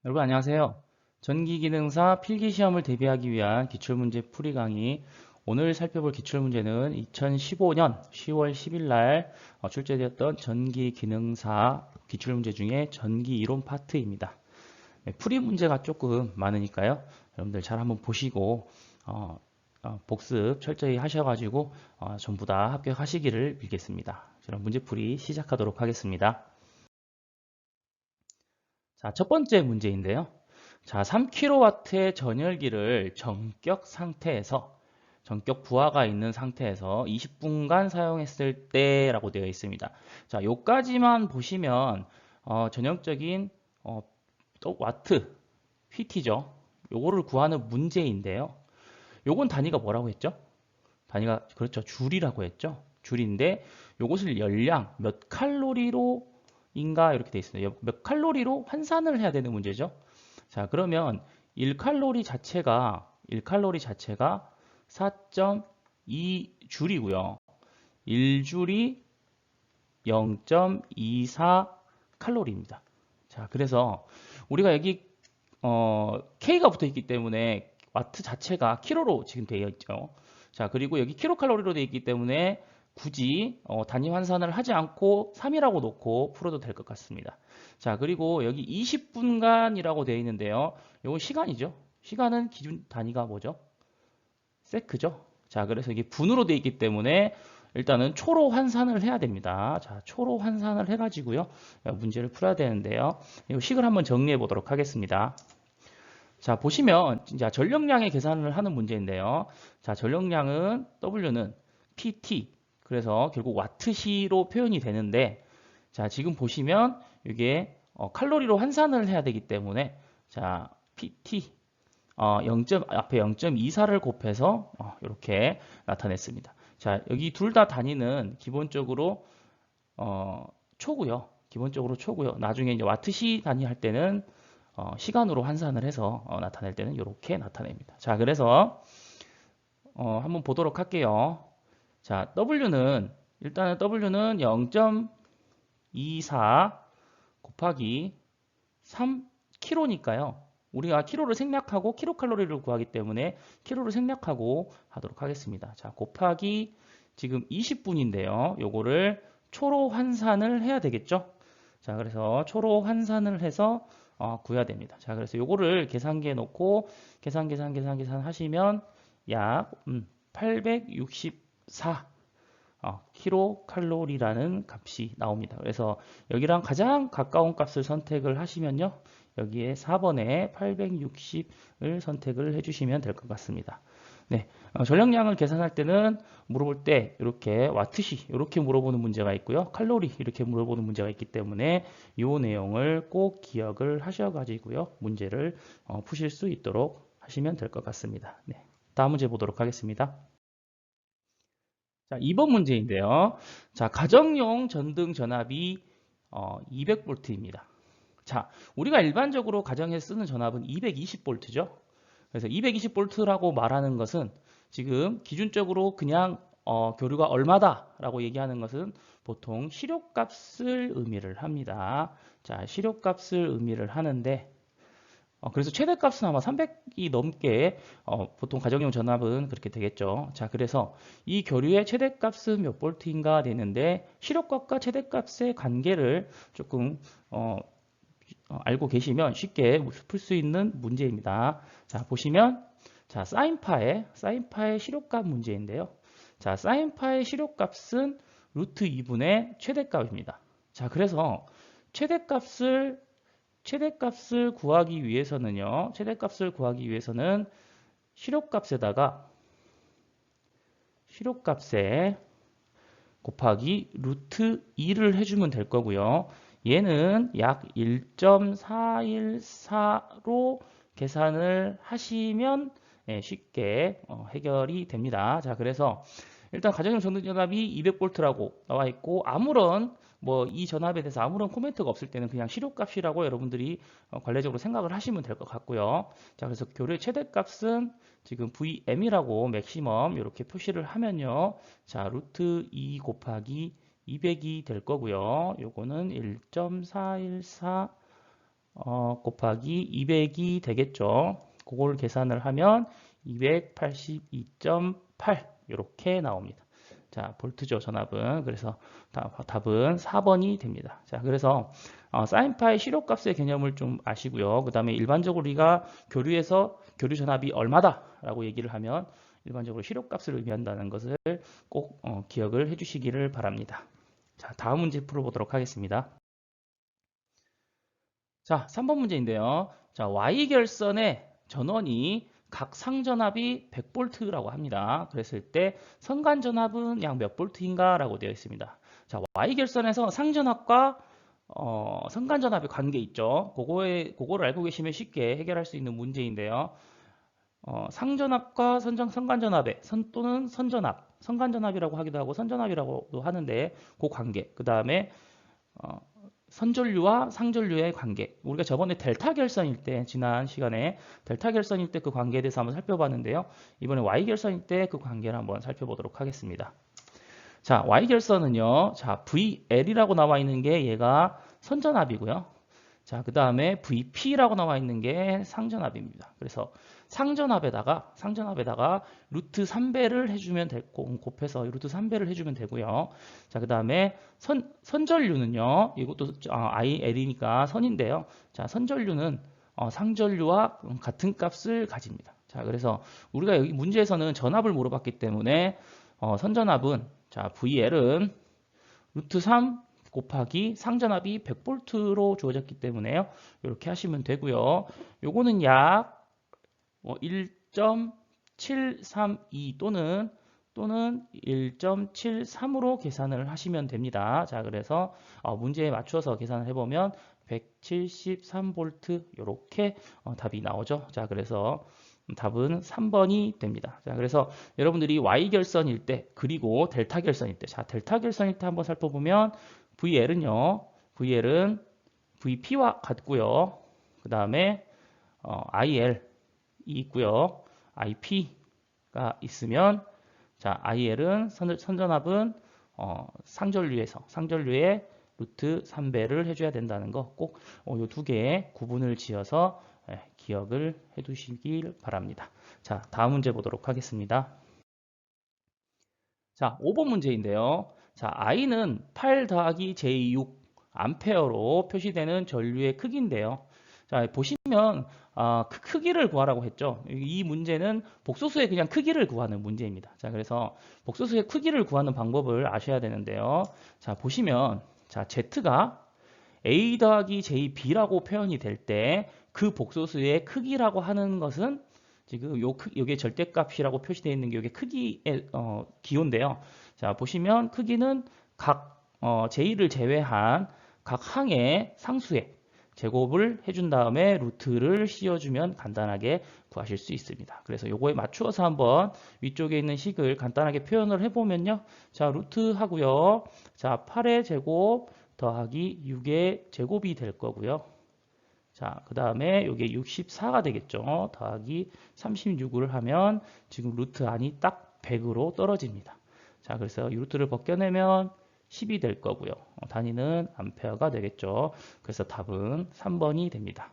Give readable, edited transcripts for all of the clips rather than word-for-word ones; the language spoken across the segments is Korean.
여러분 안녕하세요. 전기기능사 필기시험을 대비하기 위한 기출문제 풀이 강의. 오늘 살펴볼 기출문제는 2015년 10월 10일 날 출제되었던 전기기능사 기출문제 중에 전기이론 파트입니다. 네, 풀이 문제가 조금 많으니까요. 여러분들 잘 한번 보시고 복습 철저히 하셔가지고 전부 다 합격하시기를 빌겠습니다. 그럼 문제풀이 시작하도록 하겠습니다. 자, 첫 번째 문제인데요. 자, 3kW의 전열기를 전격 부하가 있는 상태에서 20분간 사용했을 때라고 되어 있습니다. 자, 요까지만 보시면 전형적인 또 와트, PT죠. 요거를 구하는 문제인데요. 요건 단위가 뭐라고 했죠? 단위가 그렇죠. 줄이라고 했죠. 줄인데 요것을 열량 몇 칼로리로 인가 이렇게 돼 있습니다. 몇 칼로리로 환산을 해야 되는 문제죠. 자, 그러면 1칼로리 자체가 4.2줄이고요. 1줄이 0.24 칼로리입니다. 자, 그래서 우리가 여기 K가 붙어 있기 때문에 와트 자체가 킬로로 지금 되어 있죠. 자, 그리고 여기 킬로칼로리로 되어 있기 때문에 굳이 단위 환산을 하지 않고 3이라고 놓고 풀어도 될 것 같습니다. 자, 그리고 여기 20분간이라고 되어 있는데요. 이건 시간이죠. 시간은 기준 단위가 뭐죠? 세크죠. 자, 그래서 이게 분으로 되어 있기 때문에 일단은 초로 환산을 해야 됩니다. 자, 초로 환산을 해가지고요. 문제를 풀어야 되는데요. 이 식을 한번 정리해 보도록 하겠습니다. 자, 보시면 이제 전력량의 계산을 하는 문제인데요. 자, 전력량은 W는 PT, 그래서 결국 와트시로 표현이 되는데, 자, 지금 보시면 이게 칼로리로 환산을 해야 되기 때문에, 자, PT 0. 앞에 0.24를 곱해서 이렇게 나타냈습니다. 자, 여기 둘 다 단위는 기본적으로 초고요. 기본적으로 초고요. 나중에 이제 와트시 단위 할 때는 시간으로 환산을 해서 나타낼 때는 이렇게 나타냅니다. 자, 그래서 한번 보도록 할게요. 자, 일단은 W는 0.24 곱하기 3kg니까요. 우리가 키로를 생략하고 킬로칼로리를 구하기 때문에 키로를 생략하고 하도록 하겠습니다. 자, 곱하기 지금 20분인데요. 요거를 초로 환산을 해야 되겠죠? 자, 그래서 초로 환산을 해서 구해야 됩니다. 자, 그래서 요거를 계산기에 놓고 계산 하시면 약 864 킬로칼로리라는 값이 나옵니다. 그래서 여기랑 가장 가까운 값을 선택을 하시면요. 여기에 4번에 860을 선택을 해주시면 될 것 같습니다. 네, 전력량을 계산할 때는 물어볼 때 이렇게 와트시 이렇게 물어보는 문제가 있고요. 칼로리 이렇게 물어보는 문제가 있기 때문에 이 내용을 꼭 기억을 하셔가지고요. 문제를 푸실 수 있도록 하시면 될 것 같습니다. 네, 다음 문제 보도록 하겠습니다. 자, 2번 문제인데요. 자, 가정용 전등 전압이 200V입니다. 자, 우리가 일반적으로 가정에 쓰는 전압은 220V죠. 그래서 220V라고 말하는 것은 지금 기준적으로 그냥 교류가 얼마다라고 얘기하는 것은 보통 시료값을 의미를 합니다. 자, 시료값을 의미를 하는데 그래서 최대값은 아마 300이 넘게 보통 가정용 전압은 그렇게 되겠죠. 자, 그래서 이 교류의 최대값은 몇 볼트인가 되는데 시료값과 최대값의 관계를 조금 알고 계시면 쉽게 풀 수 있는 문제입니다. 자, 보시면 자, 사인파의 시료값 문제인데요. 자, 사인파의 시료값은 루트 2분의 최대값입니다. 자, 그래서 최대값을 구하기 위해서는요. 최대값을 구하기 위해서는 시료값에 곱하기 루트 2를 해주면 될 거고요. 얘는 약 1.414로 계산을 하시면 쉽게 해결이 됩니다. 자, 그래서 일단 가정용 전등전압이 200V라고 나와 있고 아무런 뭐 이 전압에 대해서 아무런 코멘트가 없을 때는 그냥 시료값이라고 여러분들이 관례적으로 생각을 하시면 될 것 같고요. 자, 그래서 교류의 최대값은 지금 VM이라고 맥시멈 이렇게 표시를 하면요. 자, 루트 2 곱하기 200이 될 거고요. 요거는 1.414 곱하기 200이 되겠죠. 그걸 계산을 하면 282.8 이렇게 나옵니다. 자, 볼트죠, 전압은. 그래서 답은 4번이 됩니다. 자, 그래서 사인파의 실효값의 개념을 좀 아시고요. 그 다음에 일반적으로 우리가 교류에서 교류 전압이 얼마다라고 얘기를 하면 일반적으로 실효값을 의미한다는 것을 꼭 기억을 해주시기를 바랍니다. 자, 다음 문제 풀어보도록 하겠습니다. 자, 3번 문제인데요. 자, Y결선의 전원이 각 상전압이 100V라고 합니다. 그랬을 때 선간전압은 약 몇 볼트인가? 라고 되어 있습니다. 자, Y결선에서 상전압과 선간전압의 관계 있죠. 그거를 알고 계시면 쉽게 해결할 수 있는 문제인데요. 상전압과 선간전압의 또는 선전압, 선간전압이라고 하기도 하고 선전압이라고도 하는데 그 관계, 그 다음에 선전류와 상전류의 관계. 우리가 저번에 델타 결선일 때, 지난 시간에 델타 결선일 때 그 관계에 대해서 한번 살펴봤는데요. 이번에 Y 결선일 때 그 관계를 한번 살펴보도록 하겠습니다. 자, Y 결선은요. 자, VL이라고 나와 있는 게 얘가 선전압이고요. 자, 그 다음에 VP라고 나와 있는 게 상전압입니다. 그래서 상전압에다가 루트 3배를 해주면 되고, 곱해서 루트 3배를 해주면 되고요. 자, 그 다음에 선전류는요. 이것도 IL이니까 선인데요. 자, 선전류는 상전류와 같은 값을 가집니다. 자, 그래서 우리가 여기 문제에서는 전압을 물어봤기 때문에 선전압은 자, VL은 루트 3 곱하기 상전압이 100V로 주어졌기 때문에요. 이렇게 하시면 되고요. 요거는 약 1.732 또는 1.73으로 계산을 하시면 됩니다. 자, 그래서 문제에 맞춰서 계산을 해보면 173V 이렇게 답이 나오죠. 자, 그래서 답은 3번이 됩니다. 자, 그래서 여러분들이 Y결선일 때 그리고 델타 결선일 때, 자, 델타 결선일 때 한번 살펴보면 VL은 VP와 같고요. 그 다음에 IL이 있고요. IP가 있으면 자, IL은 선전압은 상전류의 루트 3배를 해줘야 된다는 거 꼭 이 두 개의 구분을 지어서 기억을 해두시길 바랍니다. 자, 다음 문제 보도록 하겠습니다. 자, 5번 문제인데요. 자, I는 8 더하기 J6 암페어로 표시되는 전류의 크기인데요. 자, 보시면 그 크기를 구하라고 했죠. 이 문제는 복소수의 그냥 크기를 구하는 문제입니다. 자, 그래서 복소수의 크기를 구하는 방법을 아셔야 되는데요. 자, 보시면 자, Z가 A 더하기 JB라고 표현이 될 때 그 복소수의 크기라고 하는 것은 지금 요게 절대값이라고 표시되어 있는 게 요게 크기의 기호인데요. 자, 보시면 크기는 각 J를 제외한 각 항의 상수의 제곱을 해준 다음에 루트를 씌워주면 간단하게 구하실 수 있습니다. 그래서 요거에 맞추어서 한번 위쪽에 있는 식을 간단하게 표현을 해보면요. 자, 루트 하고요. 자, 8의 제곱 더하기 6의 제곱이 될 거고요. 자, 그 다음에 이게 64가 되겠죠. 더하기 36을 하면 지금 루트 안이 딱 100으로 떨어집니다. 자, 그래서 이 루트를 벗겨내면 10이 될 거고요. 단위는 암페어가 되겠죠. 그래서 답은 3번이 됩니다.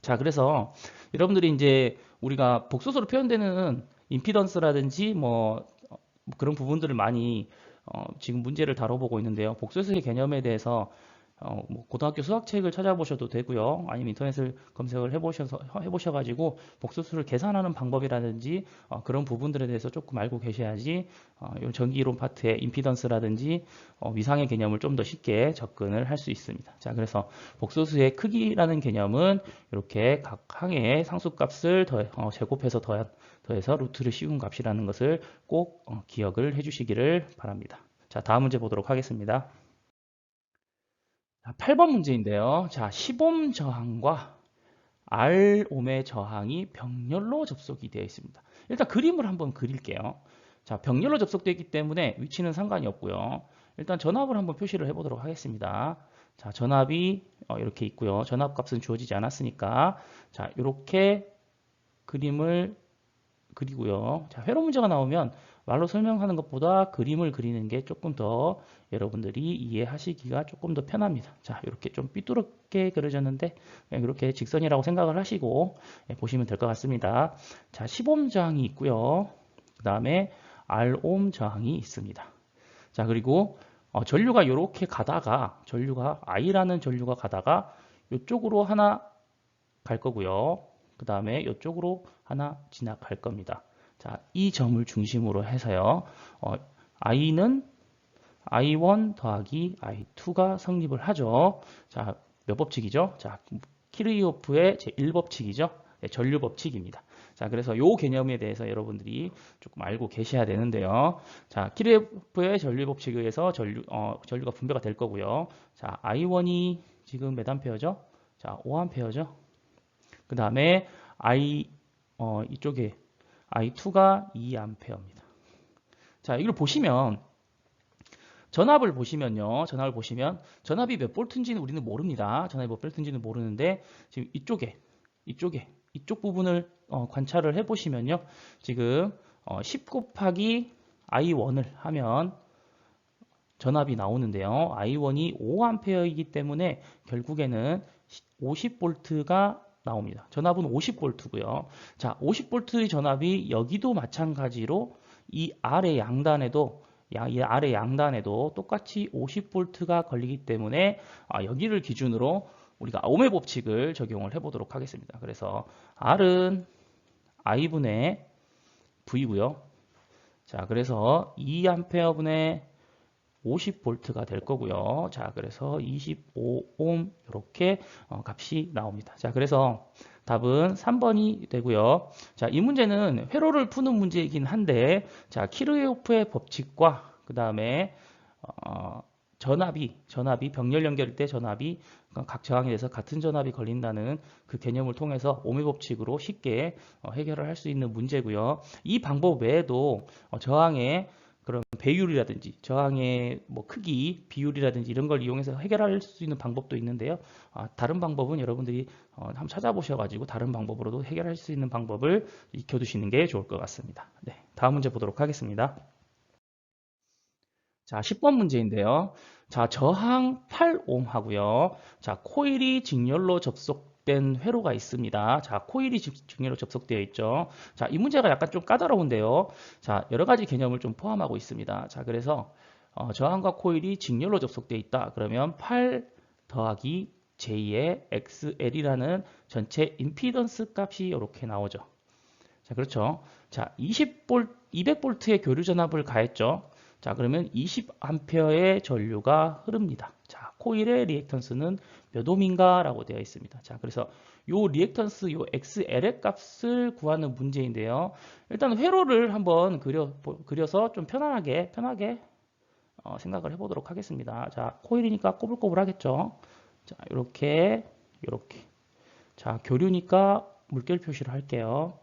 자, 그래서 여러분들이 이제 우리가 복소수로 표현되는 임피던스라든지 뭐 그런 부분들을 많이 지금 문제를 다뤄보고 있는데요. 복소수의 개념에 대해서 뭐 고등학교 수학책을 찾아보셔도 되고요. 아니면 인터넷을 검색을 해보셔가지고 복소수를 계산하는 방법이라든지 그런 부분들에 대해서 조금 알고 계셔야지 이 전기이론 파트의 임피던스라든지 위상의 개념을 좀 더 쉽게 접근을 할 수 있습니다. 자, 그래서 복소수의 크기라는 개념은 이렇게 각 항의 상수값을 제곱해서 더해서 루트를 씌운 값이라는 것을 꼭 기억을 해주시기를 바랍니다. 자, 다음 문제 보도록 하겠습니다. 8번 문제인데요. 자, 10옴 저항과 R옴의 저항이 병렬로 접속이 되어 있습니다. 일단 그림을 한번 그릴게요. 자, 병렬로 접속되어 있기 때문에 위치는 상관이 없고요. 일단 전압을 한번 표시를 해보도록 하겠습니다. 자, 전압이 이렇게 있고요. 전압 값은 주어지지 않았으니까 자, 이렇게 그림을 그리고요. 자, 회로 문제가 나오면 말로 설명하는 것보다 그림을 그리는 게 조금 더 여러분들이 이해하시기가 조금 더 편합니다. 자, 이렇게 좀 삐뚤게 그려졌는데 이렇게 직선이라고 생각을 하시고 보시면 될 것 같습니다. 자, 10옴 저항이 있고요. 그 다음에 R옴 저항이 있습니다. 자, 그리고 전류가 이렇게 가다가 I라는 전류가 가다가 이쪽으로 하나 갈 거고요. 그 다음에 이쪽으로 하나 지나갈 겁니다. 자, 이 점을 중심으로 해서요. I는 I1 더하기 I2가 성립을 하죠. 자, 몇 법칙이죠? 자, 키르이호프의 제1법칙이죠. 네, 전류 법칙입니다. 자, 그래서 이 개념에 대해서 여러분들이 조금 알고 계셔야 되는데요. 자, 키르이호프의 전류 법칙에 의해서 전류가 분배가 될 거고요. 자, I1이 지금 몇 암페어죠? 자, 5암페어죠. 그 다음에 이쪽에 I2가 2암페어입니다. 자, 이걸 보시면 전압을 보시면요. 전압이 몇 볼트인지는 우리는 모릅니다. 전압이 몇 볼트인지는 모르는데 지금 이쪽 부분을 관찰을 해 보시면요. 지금 10 곱하기 I1을 하면 전압이 나오는데요. I1이 5A이기 때문에 결국에는 50V가 나옵니다. 전압은 50V고요. 자, 50V의 전압이 여기도 마찬가지로 이 아래 양단에도 똑같이 50V가 걸리기 때문에 여기를 기준으로 우리가 ohm의 법칙을 적용을 해보도록 하겠습니다. 그래서 R은 I분의 V고요. 자, 그래서 2A분의 50V가 될 거고요. 자, 그래서 25옴 이렇게 값이 나옵니다. 자, 그래서 답은 3번이 되고요. 자, 이 문제는 회로를 푸는 문제이긴 한데, 자, 키르호프의 법칙과 그 다음에 전압이 병렬 연결일 때 전압이 각 저항에 대해서 같은 전압이 걸린다는 그 개념을 통해서 ohm의 법칙으로 쉽게 해결을 할 수 있는 문제고요. 이 방법 외에도 저항의 그런 배율이라든지 저항의 뭐 크기, 비율이라든지 이런 걸 이용해서 해결할 수 있는 방법도 있는데요. 다른 방법은 여러분들이 한번 찾아보셔가지고 다른 방법으로도 해결할 수 있는 방법을 익혀두시는 게 좋을 것 같습니다. 네, 다음 문제 보도록 하겠습니다. 자, 10번 문제인데요. 자, 저항 8옴 하고요. 자, 코일이 직렬로 접속된 회로가 있습니다. 자, 코일이 직렬로 접속되어 있죠. 자, 이 문제가 약간 좀 까다로운데요. 자, 여러 가지 개념을 좀 포함하고 있습니다. 자, 그래서 저항과 코일이 직렬로 접속되어 있다. 그러면 8 더하기 J의 XL이라는 전체 임피던스 값이 이렇게 나오죠. 자, 그렇죠. 자, 200V의 교류 전압을 가했죠. 자, 그러면 20A의 전류가 흐릅니다. 자, 코일의 리액턴스는 몇 옴인가? 라고 되어 있습니다. 자, 그래서 요 리액턴스, 요 XL의 값을 구하는 문제인데요. 일단 회로를 한번 그려서 좀 편하게 생각을 해보도록 하겠습니다. 자, 코일이니까 꼬불꼬불 하겠죠. 자, 이렇게. 자, 교류니까 물결 표시를 할게요.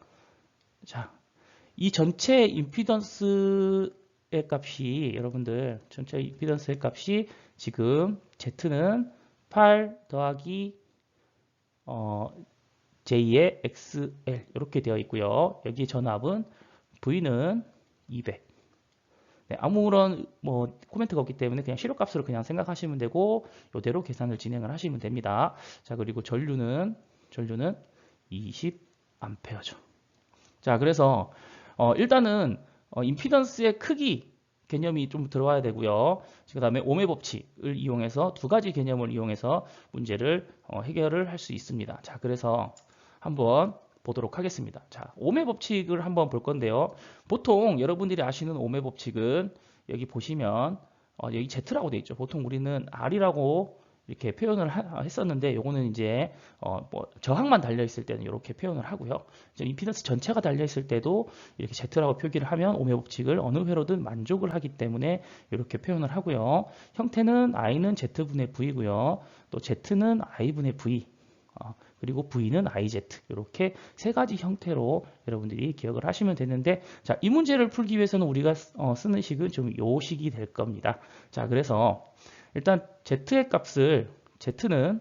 자, 이 전체 임피던스의 값이 여러분들 전체 임피던스의 값이 지금 Z는 8 더하기 J의 XL 이렇게 되어 있고요. 여기 전압은 V는 200. 네, 아무런 뭐 코멘트가 없기 때문에 그냥 실효값으로 그냥 생각하시면 되고 이대로 계산을 진행을 하시면 됩니다. 자, 그리고 전류는 20A죠. 자, 그래서 일단은 임피던스의 크기 개념이 좀 들어와야 되고요. 그 다음에 ohm의 법칙을 이용해서 두 가지 개념을 이용해서 문제를 해결을 할 수 있습니다. 자, 그래서 한번 보도록 하겠습니다. 자, ohm의 법칙을 한번 볼 건데요. 보통 여러분들이 아시는 ohm의 법칙은 여기 보시면 여기 Z라고 되어 있죠. 보통 우리는 R이라고 이렇게 표현을 했었는데 요거는 이제 뭐 저항만 달려 있을 때는 이렇게 표현을 하고요. 이제 임피던스 전체가 달려 있을 때도 이렇게 Z라고 표기를 하면 ohm의 법칙을 어느 회로든 만족을 하기 때문에 이렇게 표현을 하고요. 형태는 I는 Z분의 V고요. 또 Z는 I분의 V. 그리고 V는 IZ 이렇게 세 가지 형태로 여러분들이 기억을 하시면 되는데, 자, 이 문제를 풀기 위해서는 우리가 쓰는 식은 좀 요 식이 될 겁니다. 자, 그래서 일단 Z의 값을 Z는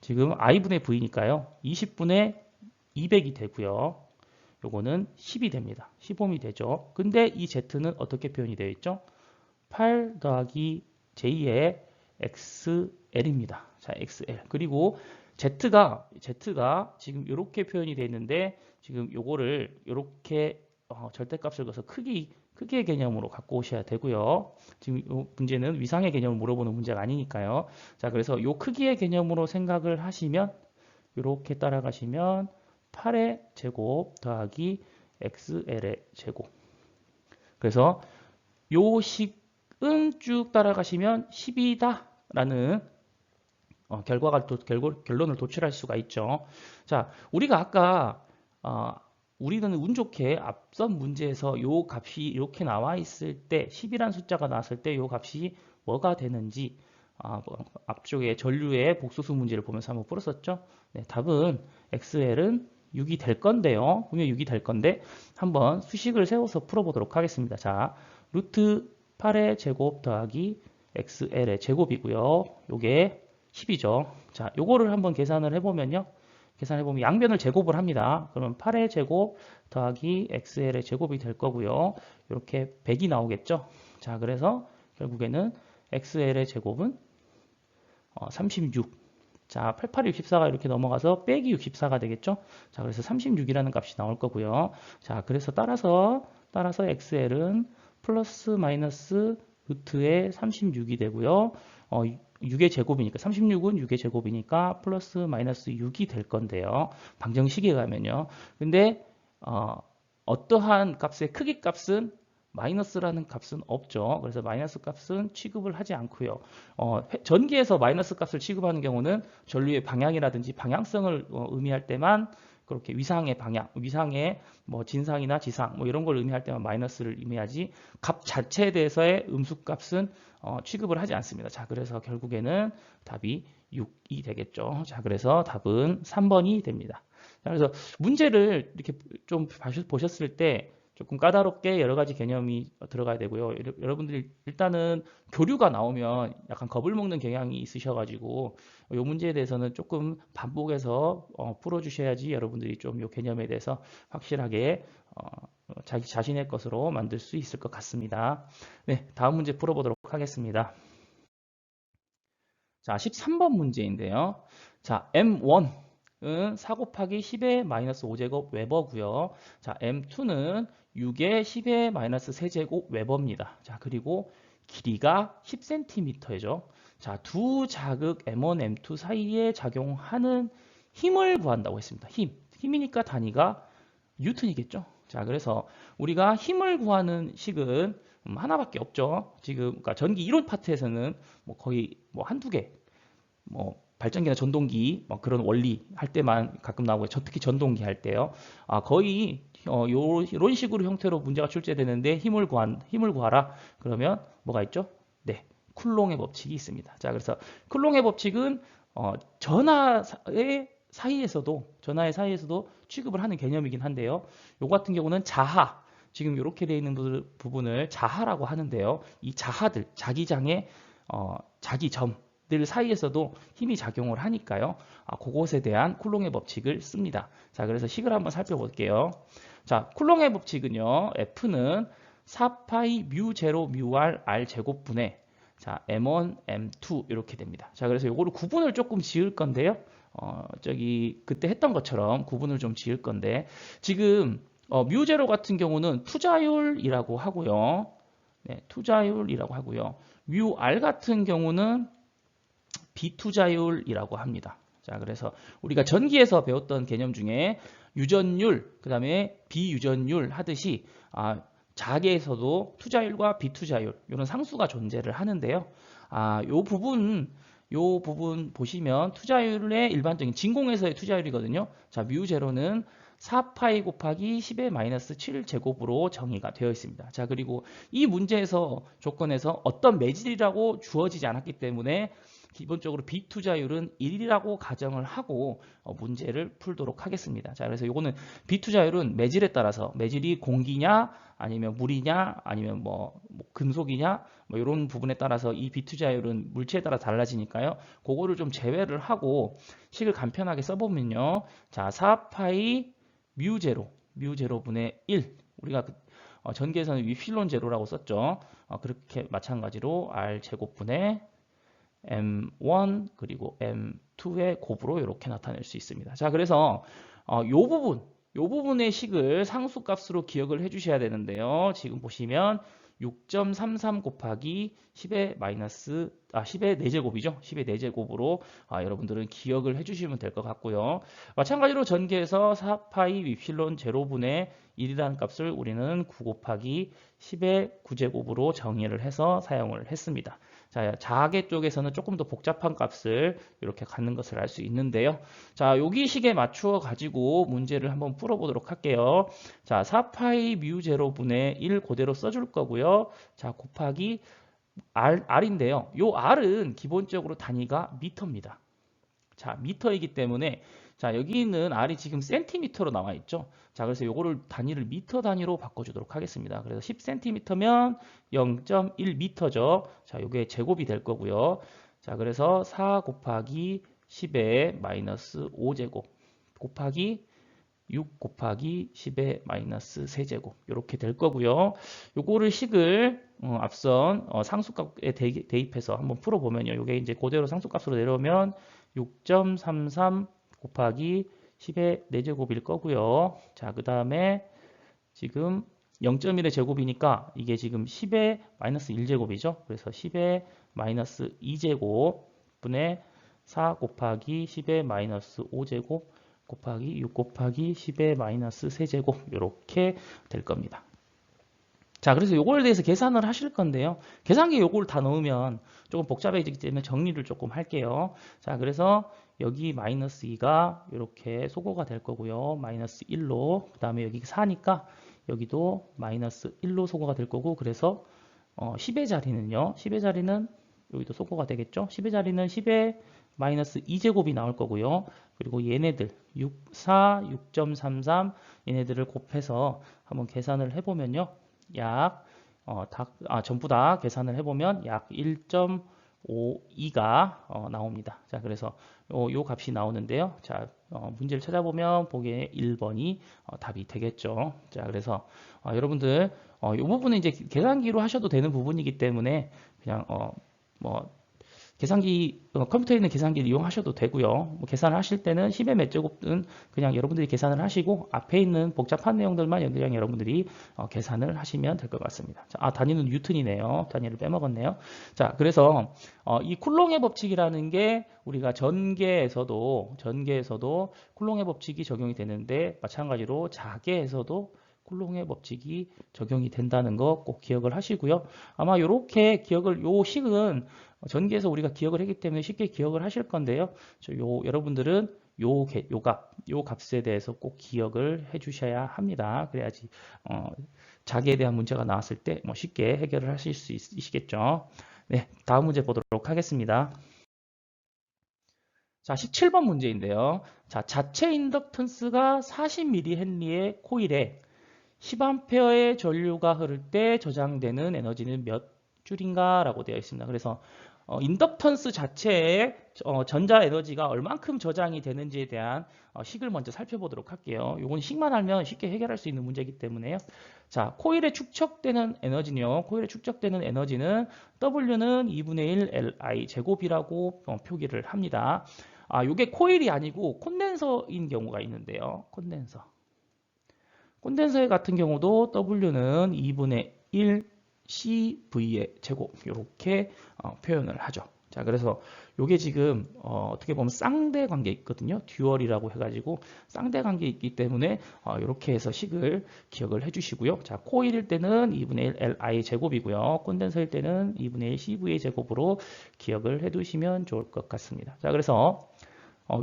지금 I분의 V니까요 20분의 200이 되고요. 요거는 10이 됩니다. 10옴이 되죠. 근데 이 Z는 어떻게 표현이 되어 있죠? 8 더하기 J의 XL입니다. 자, XL. 그리고 Z가 지금 이렇게 표현이 되어 있는데 지금 요거를 이렇게 절대값을 그어서 크기의 개념으로 갖고 오셔야 되고요. 지금 이 문제는 위상의 개념을 물어보는 문제가 아니니까요. 자, 그래서 요 크기의 개념으로 생각을 하시면 이렇게 따라가시면 8의 제곱 더하기 XL의 제곱. 그래서 요 식은 쭉 따라가시면 10이다 라는 결론을 도출할 수가 있죠. 자, 우리가 아까 우리는 운 좋게 앞선 문제에서 요 값이 이렇게 나와 있을 때 10이라는 숫자가 나왔을 때 요 값이 뭐가 되는지 앞쪽에 전류의 복소수 문제를 보면서 한번 풀었었죠. 네, 답은 XL은 6이 될 건데요. 분명히 6이 될 건데 한번 수식을 세워서 풀어보도록 하겠습니다. 자, 루트 8의 제곱 더하기 XL의 제곱이고요. 요게 10이죠. 자, 요거를 한번 계산을 해보면요. 계산해보면 양변을 제곱을 합니다. 그러면 8의 제곱 더하기 XL의 제곱이 될 거고요. 이렇게 100이 나오겠죠. 자, 그래서 결국에는 XL의 제곱은 36. 자, 88, 64가 이렇게 넘어가서 빼기 64가 되겠죠. 자, 그래서 36이라는 값이 나올 거고요. 자, 그래서 따라서 XL은 플러스 마이너스 루트의 36이 되고요. 6의 제곱이니까 36은 6의 제곱이니까 플러스 마이너스 6이 될 건데요. 방정식에 가면요. 근데 어떠한 값의 크기 값은 마이너스라는 값은 없죠. 그래서 마이너스 값은 취급을 하지 않고요. 전기에서 마이너스 값을 취급하는 경우는 전류의 방향이라든지 방향성을 의미할 때만 그렇게 위상의 방향, 위상의 뭐 진상이나 지상 뭐 이런 걸 의미할 때만 마이너스를 의미하지 값 자체에 대해서의 음수값은 취급을 하지 않습니다. 자, 그래서 결국에는 답이 6이 되겠죠. 자, 그래서 답은 3번이 됩니다. 자, 그래서 문제를 이렇게 좀 보셨을 때 조금 까다롭게 여러 가지 개념이 들어가야 되고요. 여러분들이 일단은 교류가 나오면 약간 겁을 먹는 경향이 있으셔가지고 이 문제에 대해서는 조금 반복해서 풀어주셔야지 여러분들이 좀 이 개념에 대해서 확실하게 자기 자신의 것으로 만들 수 있을 것 같습니다. 네, 다음 문제 풀어보도록 하겠습니다. 자, 13번 문제인데요. 자, M1은 4 곱하기 10의 마이너스 5제곱 웨버고요. 자, M2는 6의 10의 마이너스 세제곱 웨버입니다. 자, 그리고 길이가 10cm죠. 자, 두 자극 M1, M2 사이에 작용하는 힘을 구한다고 했습니다. 힘이니까 단위가 뉴턴이겠죠. 자, 그래서 우리가 힘을 구하는 식은 하나밖에 없죠. 지금 그러니까 전기 이론 파트에서는 뭐 거의 뭐 한두 개, 뭐 발전기나 전동기 뭐 그런 원리 할 때만 가끔 나오고요. 특히 전동기 할 때요. 거의 이런 식으로 형태로 문제가 출제되는데 힘을 구하라. 그러면 뭐가 있죠? 네, 쿨롱의 법칙이 있습니다. 자, 그래서 쿨롱의 법칙은 전하의 사이에서도 취급을 하는 개념이긴 한데요. 요 같은 경우는 자하, 지금 이렇게 되어 있는 부분을 자하라고 하는데요. 이 자하들, 자기장의 자기점들 사이에서도 힘이 작용을 하니까요. 그것에 대한 쿨롱의 법칙을 씁니다. 자, 그래서 식을 한번 살펴볼게요. 자, 쿨롱의 법칙은요. F는 4파이 뮤 제로 뮤 R 제곱분의 자, M1, M2 이렇게 됩니다. 자, 그래서 요거를 구분을 조금 지을 건데요. 그때 했던 것처럼 구분을 좀 지을 건데, 지금, 뮤제로 같은 경우는 투자율이라고 하고요. 네, 투자율이라고 하고요. 뮤 R 같은 경우는 비투자율이라고 합니다. 자, 그래서 우리가 전기에서 배웠던 개념 중에 유전율, 그 다음에 비유전율 하듯이, 자계에서도 투자율과 비투자율, 이런 상수가 존재를 하는데요. 요 부분 보시면 투자율의 일반적인 진공에서의 투자율이거든요. 자, 뮤제로는 4파이 곱하기 10의 마이너스 7 제곱으로 정의가 되어 있습니다. 자, 그리고 이 문제에서 조건에서 어떤 매질이라고 주어지지 않았기 때문에 기본적으로 비투자율은 1이라고 가정을 하고 문제를 풀도록 하겠습니다. 자, 그래서 요거는 비투자율은 매질에 따라서 매질이 공기냐 아니면 물이냐 아니면 뭐 금속이냐 뭐 이런 부분에 따라서 이 비투자율은 물체에 따라 달라지니까요. 그거를 좀 제외를 하고 식을 간편하게 써보면요. 자, 4파이 뮤제로 뮤 제로분의 1. 우리가 전개에서는 위필론 제로라고 썼죠. 그렇게 마찬가지로 R 제곱분의 M1 그리고 M2의 곱으로 이렇게 나타낼 수 있습니다. 자, 그래서 요 부분의 식을 상수값으로 기억을 해주셔야 되는데요. 지금 보시면 6.33 곱하기 10의 10의 4제곱이죠. 10의 4제곱으로 여러분들은 기억을 해주시면 될 것 같고요. 마찬가지로 전개에서 4파이 위필론 제로분의 1이라는 값을 우리는 9 곱하기 10의 9제곱으로 정의를 해서 사용을 했습니다. 자, 자계 쪽에서는 조금 더 복잡한 값을 이렇게 갖는 것을 알 수 있는데요. 자, 여기 식에 맞추어 가지고 문제를 한번 풀어보도록 할게요. 자, 4파이 뮤 제로분의 1 그대로 써줄 거고요. 자, 곱하기 R인데요. 요 R은 기본적으로 단위가 미터입니다. 자, 미터이기 때문에 자, 여기 있는 R이 지금 센티미터로 나와 있죠. 자, 그래서 요거를 단위를 미터 단위로 바꿔주도록 하겠습니다. 그래서 10cm면 0.1m죠. 자, 요게 제곱이 될 거고요. 자, 그래서 4 곱하기 10의 마이너스 5제곱 곱하기 6 곱하기 10의 마이너스 3제곱 이렇게 될 거고요. 요거를 식을 앞선 상수값에 대입해서 한번 풀어보면요. 요게 이제 그대로 상수값으로 내려오면 6.33 곱하기 10의 4제곱일 거고요. 자, 그 다음에 지금 0.1의 제곱이니까 이게 지금 10의 마이너스 1제곱이죠. 그래서 10의 마이너스 2제곱 분의 4 곱하기 10의 마이너스 5제곱 곱하기 6 곱하기 10의 마이너스 3제곱 이렇게 될 겁니다. 자, 그래서 요거에 대해서 계산을 하실 건데요. 계산기에 요걸 다 넣으면 조금 복잡해지기 때문에 정리를 조금 할게요. 자, 그래서 여기 마이너스 2가 이렇게 소거가 될 거고요. 마이너스 1로 그 다음에 여기 4니까 여기도 마이너스 1로 소거가 될 거고 그래서 10의 자리는요. 10의 자리는 여기도 소거가 되겠죠. 10의 자리는 10의 마이너스 2제곱이 나올 거고요. 그리고 얘네들 6, 4, 6.33 얘네들을 곱해서 한번 계산을 해보면요. 약 전부 다 계산을 해보면 약 1.52가 나옵니다. 자, 그래서 요 값이 나오는데요. 자, 문제를 찾아보면 보기에 1번이 답이 되겠죠. 자, 그래서 여러분들 이 부분은 이제 계산기로 하셔도 되는 부분이기 때문에 그냥 계산기 컴퓨터에 있는 계산기를 이용하셔도 되고요. 뭐 계산을 하실 때는 10의 몇 제곱은 그냥 여러분들이 계산을 하시고 앞에 있는 복잡한 내용들만 그냥 여러분들이 계산을 하시면 될 것 같습니다. 자, 단위는 뉴턴이네요. 단위를 빼먹었네요. 자, 그래서 이 쿨롱의 법칙이라는 게 우리가 전개에서도 쿨롱의 법칙이 적용이 되는데 마찬가지로 자개에서도 쿨롱의 법칙이 적용이 된다는 거 꼭 기억을 하시고요. 아마 이렇게 요 식은 전개에서 우리가 기억을 했기 때문에 쉽게 기억을 하실 건데요. 여러분들은 요 값에 대해서 꼭 기억을 해 주셔야 합니다. 그래야지 자기에 대한 문제가 나왔을 때 쉽게 해결을 하실 수 있으시겠죠. 네, 다음 문제 보도록 하겠습니다. 자, 17번 문제인데요. 자, 자체 인덕턴스가 40mH의 코일에 10A의 전류가 흐를 때 저장되는 에너지는 몇 줄인가 라고 되어 있습니다. 그래서 인덕턴스 자체에 전자 에너지가 얼만큼 저장이 되는지에 대한 식을 먼저 살펴보도록 할게요. 이건 식만 알면 쉽게 해결할 수 있는 문제이기 때문에요. 자, 코일에 축적되는 에너지는요. 코일에 축적되는 에너지는 W는 2분의 1 Li 제곱이라고 표기를 합니다. 이게 코일이 아니고 콘덴서인 경우가 있는데요. 콘덴서 같은 경우도 W는 2분의 1 CV의 제곱 이렇게 표현을 하죠. 자, 그래서 이게 지금 어떻게 보면 쌍대 관계 있거든요. 듀얼이라고 해가지고 쌍대 관계 있기 때문에 이렇게 해서 식을 기억을 해주시고요. 자, 코일일 때는 2분의 1 Li 제곱이고요. 콘덴서일 때는 2분의 1 CV의 제곱으로 기억을 해두시면 좋을 것 같습니다. 자, 그래서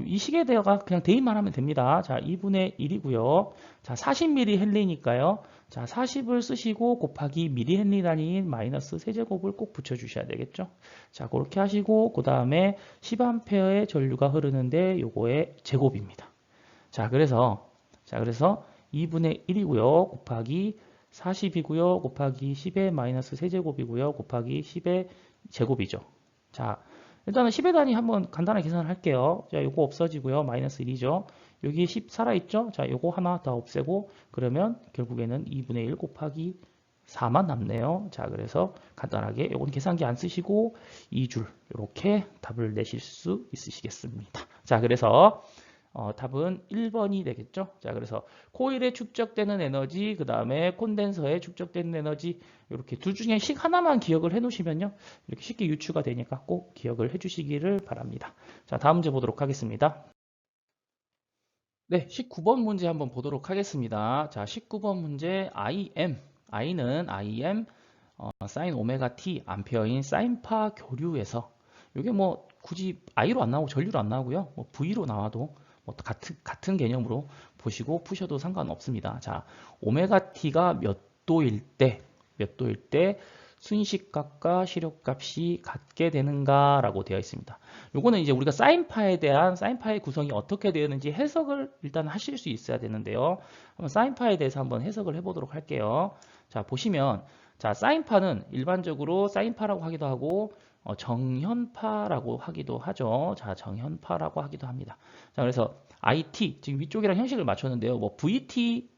이 식에 대해서 그냥 대입만 하면 됩니다. 자, 2분의 1이고요. 자, 40mH니까요. 자, 40을 쓰시고 곱하기 mH 단위인 마이너스 세제곱을 꼭 붙여주셔야 되겠죠. 자, 그렇게 하시고 그 다음에 10A의 전류가 흐르는데 요거의 제곱입니다. 자, 그래서 2분의 1이고요. 곱하기 40이고요. 곱하기 10의 마이너스 세제곱이고요. 곱하기 10의 제곱이죠. 자, 일단은 10의 단위 한번 간단하게 계산을 할게요. 자, 요거 없어지고요. 마이너스 1이죠. 여기 10 살아있죠? 자, 요거 하나 더 없애고 그러면 결국에는 2분의 1 곱하기 4만 남네요. 자, 그래서 간단하게 요건 계산기 안 쓰시고 2줄 이렇게 답을 내실 수 있으시겠습니다. 자, 그래서 답은 1번이 되겠죠. 자, 그래서 코일에 축적되는 에너지, 그 다음에 콘덴서에 축적되는 에너지 이렇게 둘 중에 식 하나만 기억을 해 놓으시면요. 이렇게 쉽게 유추가 되니까 꼭 기억을 해 주시기를 바랍니다. 자, 다음 문제 보도록 하겠습니다. 네, 19번 문제 한번 보도록 하겠습니다. 자, 19번 문제 IM. I는 IM 사인 오메가 T 암페어인 사인파 교류에서 이게 뭐 굳이 I로 안 나오고 전류로 안 나오고요. 뭐 V로 나와도 뭐 같은 개념으로 보시고 푸셔도 상관없습니다. 자, 오메가 T가 몇 도일 때 순식값과 시력값이 같게 되는가라고 되어 있습니다. 요거는 이제 우리가 사인파에 대한 사인파의 구성이 어떻게 되었는지 해석을 일단 하실 수 있어야 되는데요. 한번 사인파에 대해서 한번 해석을 해보도록 할게요. 자, 보시면 자, 사인파는 일반적으로 사인파라고 하기도 하고 정현파라고 하기도 하죠. 자, 정현파라고 하기도 합니다. 자, 그래서 IT 지금 위쪽이랑 형식을 맞췄는데요. 뭐 VT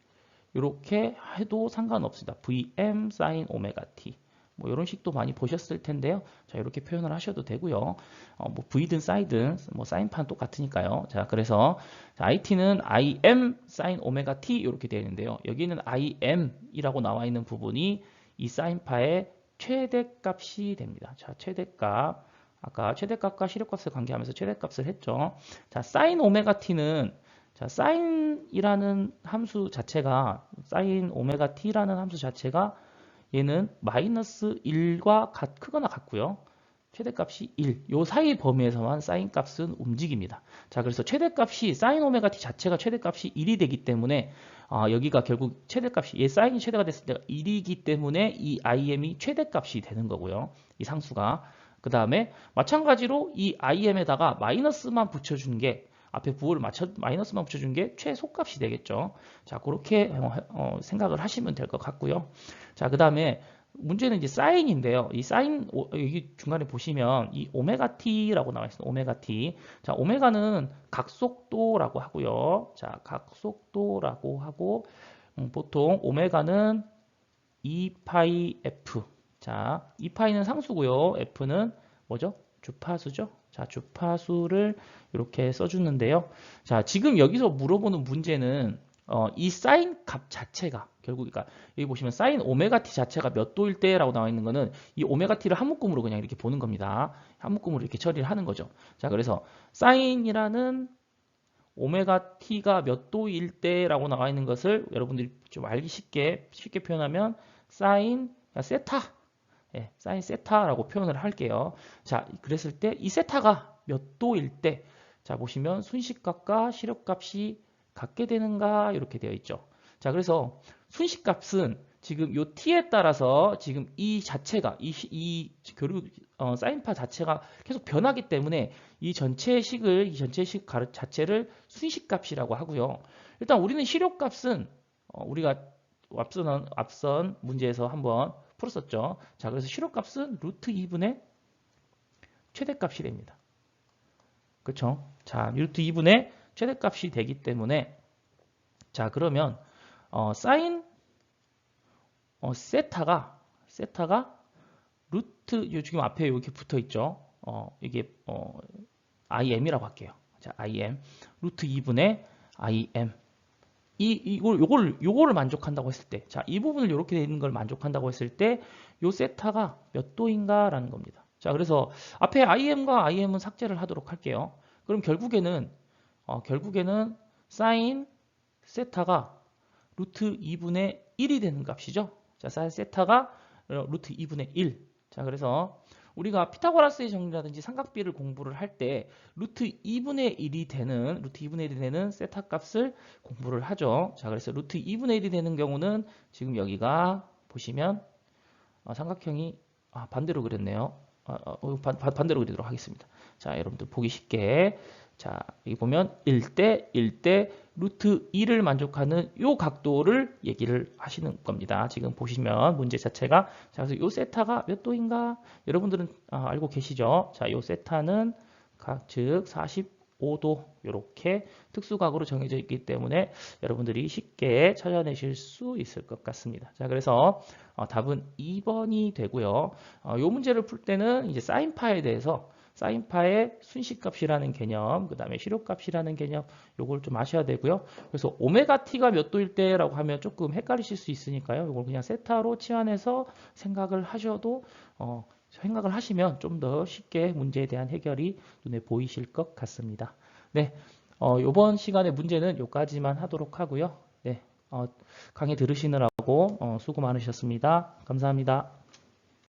이렇게 해도 상관없습니다. VM sin 오메가 T. 뭐 이런 식도 많이 보셨을 텐데요. 자, 이렇게 표현을 하셔도 되고요. 뭐 V든 사이든 뭐 사인판 똑같으니까요. 자, 그래서 IT는 IM sin 오메가 T 이렇게 되어 있는데요. 여기는 IM이라고 나와 있는 부분이 이 사인파의 최대값이 됩니다. 자, 최대값. 아까 최대값과 시력값을 관계하면서 최대값을 했죠. 자, sin 오메가 T는 자, 사인이라는 함수 자체가 사인 오메가 t라는 함수 자체가 얘는 마이너스 1과 크거나 같고요. 최대값이 1. 요 사이 범위에서만 사인 값은 움직입니다. 자, 그래서 최대값이 사인 오메가 t 자체가 최대값이 1이 되기 때문에 여기가 결국 최대값이 얘 사인이 최대가 됐을 때가 1이기 때문에 이 im이 최대값이 되는 거고요. 이 상수가. 그 다음에 마찬가지로 이 im에다가 마이너스만 붙여준 게 앞에 부호를 마이너스만 붙여준 게 최소값이 되겠죠. 자, 그렇게 생각을 하시면 될 것 같고요. 자, 그 다음에 문제는 이제 사인인데요. 이 사인 여기 중간에 보시면 이 오메가 t라고 나와 있습니다. 오메가 t. 자, 오메가는 각속도라고 하고요. 자, 각속도라고 하고 보통 오메가는 2파이 f. 자, 2파이는 상수고요. f는 뭐죠? 주파수죠. 자, 주파수를 이렇게 써주는데요. 자, 지금 여기서 물어보는 문제는 이 사인 값 자체가 결국 그러니까 여기 보시면 사인 오메가 t 자체가 몇 도일 때라고 나와 있는 거는 이 오메가 t를 한 묶음으로 그냥 이렇게 보는 겁니다. 한 묶음으로 이렇게 처리를 하는 거죠. 자, 그래서 사인이라는 오메가 t가 몇 도일 때라고 나와 있는 것을 여러분들이 좀 알기 쉽게 표현하면 사인 세타 사인 세타라고 표현을 할게요. 자, 그랬을 때 이 세타가 몇 도일 때, 자, 보시면 순식값과 시력값이 같게 되는가 이렇게 되어 있죠. 자, 그래서 순식값은 지금 요 t에 따라서 지금 이 자체가 이 교류 사인파 자체가 계속 변하기 때문에 이 전체 식 자체를 순식값이라고 하고요. 일단 우리는 시력값은 우리가 앞선 문제에서 한번 풀었었죠. 자, 그래서 시력값은 루트 2분의 최대값이 됩니다. 그렇죠? 자, 루트 2분의 최대값이 되기 때문에 자, 그러면 사인 세타가 루트 지금 앞에 이렇게 붙어 있죠. 이게 im이라고 할게요. 자, im 루트 2분의 im 요거를 만족한다고 했을 때, 자, 이 부분을 이렇게 되어 있는 걸 만족한다고 했을 때, 요 세타가 몇 도인가라는 겁니다. 자, 그래서 앞에 im과 im은 삭제를 하도록 할게요. 그럼 결국에는 사인 세타가 루트 2분의 1이 되는 값이죠. 자, 사인 세타가 루트 2분의 1. 자, 그래서 우리가 피타고라스의 정리라든지 삼각비를 공부를 할 때 루트 2분의 1이 되는 세타 값을 공부를 하죠. 자, 그래서 루트 2분의 1이 되는 경우는 지금 여기가 보시면 삼각형이 반대로 그렸네요. 반대로 그리도록 하겠습니다. 자, 여러분들 보기 쉽게 자, 여기 보면 1대 1대 루트 2를 만족하는 요 각도를 얘기를 하시는 겁니다. 지금 보시면 문제 자체가 자, 그래서 요 세타가 몇 도인가? 여러분들은 알고 계시죠? 자, 요 세타는 즉 45도 이렇게 특수각으로 정해져 있기 때문에 여러분들이 쉽게 찾아내실 수 있을 것 같습니다. 자, 그래서 답은 2번이 되고요. 요 문제를 풀 때는 이제 사인파에 대해서 사인파의 순식값이라는 개념, 그 다음에 시료값이라는 개념, 요걸 좀 아셔야 되고요. 그래서 오메가 t가 몇 도일 때라고 하면 조금 헷갈리실 수 있으니까요. 요걸 그냥 세타로 치환해서 생각을 하셔도 생각을 하시면 좀 더 쉽게 문제에 대한 해결이 눈에 보이실 것 같습니다. 네, 이번 시간의 문제는 여기까지만 하도록 하고요. 네, 강의 들으시느라고 수고 많으셨습니다. 감사합니다.